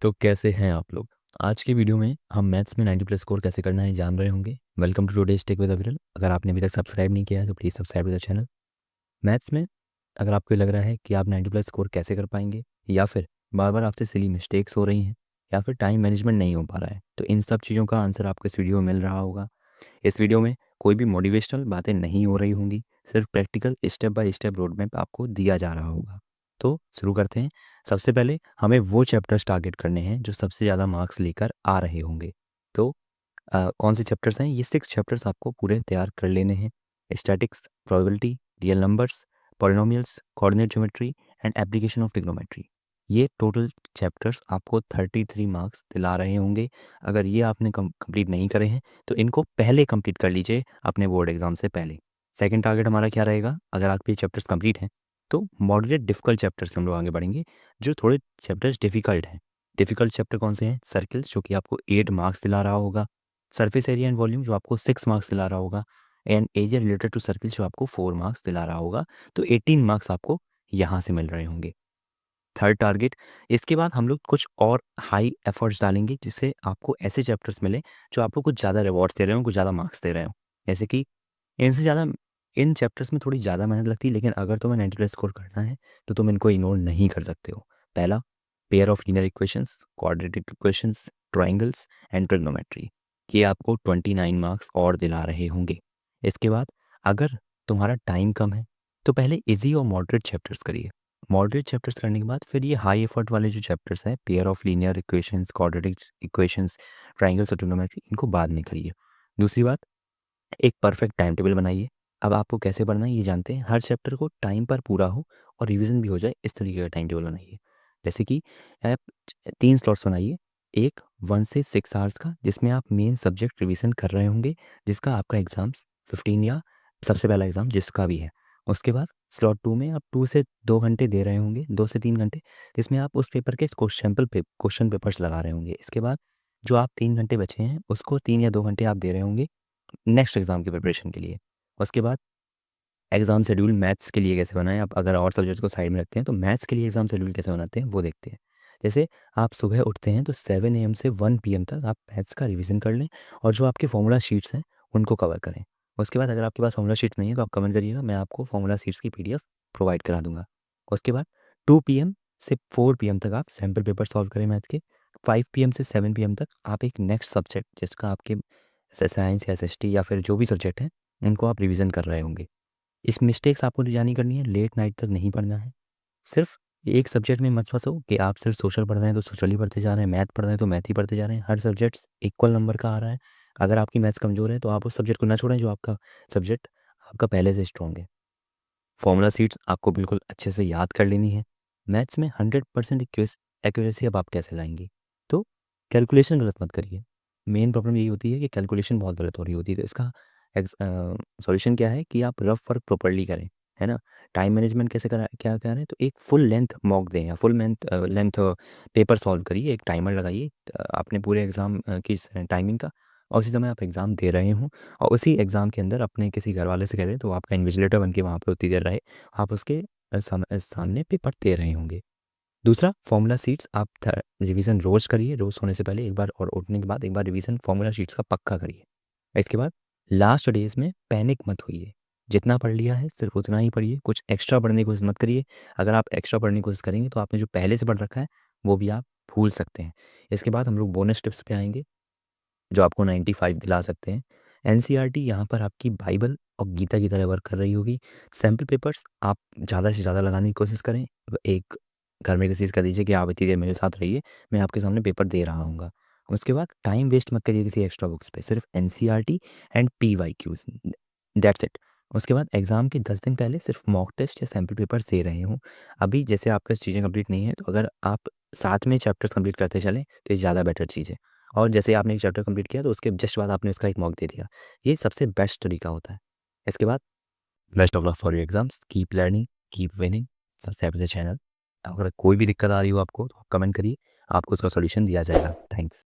तो कैसे हैं आप लोग? आज की वीडियो में हम मैथ्स में 90 प्लस स्कोर कैसे करना है जान रहे होंगे। Welcome to today's tech with Aviral. अगर आपने अभी तक सब्सक्राइब नहीं किया है तो please subscribe to the channel. Maths में अगर आपको लग रहा है कि आप 90 प्लस स्कोर कैसे कर पाएंगे, या फिर बार बार आपसे सिली मिस्टेक्स हो रही हैं, या फिर टाइम मैनेजमेंट नहीं हो पा रहा है, तो इन सब चीज़ों का आंसर आपको इस वीडियो में मिल रहा होगा। इस वीडियो में कोई भी मोटिवेशनल बातें नहीं हो रही होंगी, सिर्फ practical step by step road map आपको दिया जा रहा होगा। तो शुरू करते हैं। सबसे पहले हमें वो चैप्टर्स टारगेट करने हैं जो सबसे ज़्यादा मार्क्स लेकर आ रहे होंगे। तो कौन से चैप्टर्स हैं? ये 6 चैप्टर्स आपको पूरे तैयार कर लेने हैं। Statics, probability, real numbers, polynomials, coordinate geometry and application of trigonometry. ये टोटल चैप्टर्स आपको 33 मार्क्स दिला रहे होंगे। अगर ये आपने कंप्लीट नहीं करे हैं तो इनको पहले कंप्लीट कर लीजिए अपने बोर्ड एग्जाम से पहले। सेकंड टारगेट हमारा क्या रहेगा? अगर आपके चैप्टर्स कंप्लीट हैं तो मॉडरेट डिफिकल्ट चैप्टर्स से हम लोग आगे बढ़ेंगे, जो थोड़े चैप्टर्स डिफिकल्ट हैं। डिफिकल्ट चैप्टर कौन से हैं? सर्किल्स, जो कि आपको 8 मार्क्स दिला रहा होगा। सरफेस एरिया एंड वॉल्यूम, जो आपको 6 मार्क्स दिला रहा होगा। And area related to circle, जो आपको 4 मार्क्स दिला रहा होगा। तो 18 मार्क्स आपको यहाँ से मिल रहे होंगे। थर्ड टारगेट, इसके बाद हम लोग कुछ और हाई एफर्ट्स डालेंगे जिससे आपको ऐसे चैप्टर्स मिले जो आपको कुछ ज़्यादा रिवॉर्ड्स दे रहे हो, कुछ ज़्यादा मार्क्स दे रहे हो। जैसे कि इनसे ज़्यादा इन चैप्टर्स में थोड़ी ज़्यादा मेहनत लगती है, लेकिन अगर तुम्हें 90 प्लस स्कोर करना है तो तुम इनको इग्नोर नहीं कर सकते हो। पहला, pair of linear equations, quadratic equations, triangles and trigonometry. ये आपको 29 मार्क्स और दिला रहे होंगे। इसके बाद अगर तुम्हारा टाइम कम है तो पहले इजी और मॉडरेट चैप्टर्स करिए। मॉडरेट चैप्टर्स करने के बाद फिर ये हाई एफर्ट वाले जो चैप्टर्स हैं, pair of linear equations, quadratic equations, triangles और ट्रिग्नोमेट्री, इनको बाद में करिए। दूसरी बात, एक परफेक्ट टाइम टेबल बनाइए। अब आपको कैसे पढ़ना है ये जानते हैं। हर चैप्टर को टाइम पर पूरा हो और रिवीजन भी हो जाए, इस तरीके का टाइम टेबल बनाइए। जैसे कि आप 3 स्लॉट्स बनाइए। एक 1 से 6 आवर्स का, जिसमें आप मेन सब्जेक्ट रिवीजन कर रहे होंगे, जिसका आपका एग्ज़ाम्स 15 या सबसे पहला एग्ज़ाम जिसका भी है। उसके बाद स्लॉट 2 में आप 2 से 2 घंटे दे रहे होंगे, 2 से 3 घंटे, जिसमें आप उस पेपर के क्वेश्चन पेपर्स लगा रहे होंगे। इसके बाद जो आप 3 घंटे बचे हैं उसको 3 या 2 घंटे आप दे रहे होंगे नेक्स्ट एग्ज़ाम की प्रिपरेशन के लिए। उसके बाद एग्ज़ाम शेड्यूल मैथ्स के लिए कैसे बनाएँ, आप अगर और सब्जेक्ट्स को साइड में रखते हैं तो मैथ्स के लिए एग्ज़ाम शेड्यूल कैसे बनाते हैं वो देखते हैं। जैसे आप सुबह उठते हैं तो 7 AM से 1 PM तक आप मैथ्स का रिवीजन कर लें और जो आपके फॉर्मूला शीट्स हैं उनको कवर करें। उसके बाद अगर आपके पास फॉर्मूला शीट्स नहीं है तो आप कमेंट करिएगा, मैं आपको फॉर्मूला शीट्स की PDF प्रोवाइड करा दूँगा। उसके बाद 2 PM से 4 PM तक आप सैंपल पेपर सॉल्व करें मैथ के। 5 PM से 7 PM तक आप एक नेक्स्ट सब्जेक्ट जिसका आपके साइंस या SST या फिर जो भी सब्जेक्ट है उनको आप रिवीजन कर रहे होंगे। इस मिस्टेक्स आपको नहीं करनी है, लेट नाइट तक नहीं पढ़ना है। सिर्फ एक सब्जेक्ट में मत फंसो कि आप सिर्फ सोशल पढ़ रहे हैं तो सोशल ही पढ़ते जा रहे हैं, मैथ पढ़ रहे हैं तो मैथ ही पढ़ते जा रहे हैं। हर सब्जेक्ट इक्वल नंबर का आ रहा है। अगर आपकी मैथ्स कमज़ोर है तो आप उस सब्जेक्ट को ना छोड़ें जो आपका सब्जेक्ट आपका पहले से स्ट्रॉन्ग है। फॉर्मूला सीट्स आपको बिल्कुल अच्छे से याद कर लेनी है। मैथ्स में 100% एक्यूरेसी अब आप कैसे लाएंगे? तो कैलकुलेशन गलत मत करिए। मेन प्रॉब्लम यही होती है कि कैलकुलेशन बहुत गलत हो रही होती है। तो इसका सॉल्यूशन क्या है कि आप रफ वर्क प्रॉपर्ली करें, है ना? टाइम मैनेजमेंट कैसे करा क्या कह रहे हैं, तो एक फुल लेंथ मॉक दें या फुल लेंथ पेपर सॉल्व करिए। एक टाइमर लगाइए अपने पूरे एग्ज़ाम की टाइमिंग का, और उसी समय आप एग्ज़ाम दे रहे हों और उसी एग्ज़ाम के अंदर अपने किसी घर वाले से कह दें तो आपका इन्विजिलेटर बन के वहाँ पे उतनी देर रहे, आप उसके सामने पेपर दे रहे होंगे। दूसरा, फॉर्मूला शीट्स आप रिवीजन रोज़ करिए। रोज़ सोने से पहले एक बार और उठने के बाद एक बार रिवीजन फॉर्मूला शीट्स का पक्का करिए। इसके बाद लास्ट डेज़ में पैनिक मत होइए। जितना पढ़ लिया है सिर्फ उतना ही पढ़िए, कुछ एक्स्ट्रा पढ़ने की कोशिश मत करिए। अगर आप एक्स्ट्रा पढ़ने की कोशिश करेंगे तो आपने जो पहले से पढ़ रखा है वो भी आप भूल सकते हैं। इसके बाद हम लोग बोनस टिप्स पे आएँगे जो आपको 95 दिला सकते हैं। एनसीईआरटी यहाँ पर आपकी बाइबल और गीता की तरह वर्क कर रही होगी। सैंपल पेपर्स आप ज़्यादा से ज़्यादा लगाने की कोशिश करें। एक घर में किसी से कह दीजिए कि आप इतनी देर मेरे साथ रहिए, मैं आपके सामने पेपर दे रहा हूँगा। उसके बाद टाइम वेस्ट मत करिए किसी एक्स्ट्रा बुक्स पे, सिर्फ NCERT and PYQs, that's it. उसके बाद एग्ज़ाम के 10 दिन पहले सिर्फ मॉक टेस्ट या सैंपल पेपर्स दे रहे हों। अभी जैसे आपका चीज़ें कंप्लीट नहीं है तो अगर आप साथ में चैप्टर्स कंप्लीट करते चलें तो ये ज़्यादा बेटर चीज़ है। और जैसे आपने एक चैप्टर कंप्लीट किया तो उसके जस्ट बाद आपने उसका एक मॉक दे दिया। ये सबसे बेस्ट तरीका होता है। इसके बाद best of luck for your exams, keep learning, keep winning, subscribe to the channel. अगर कोई भी दिक्कत आ रही हो आपको तो कमेंट करिए, आपको उसका सॉल्यूशन दिया जाएगा। थैंक्स।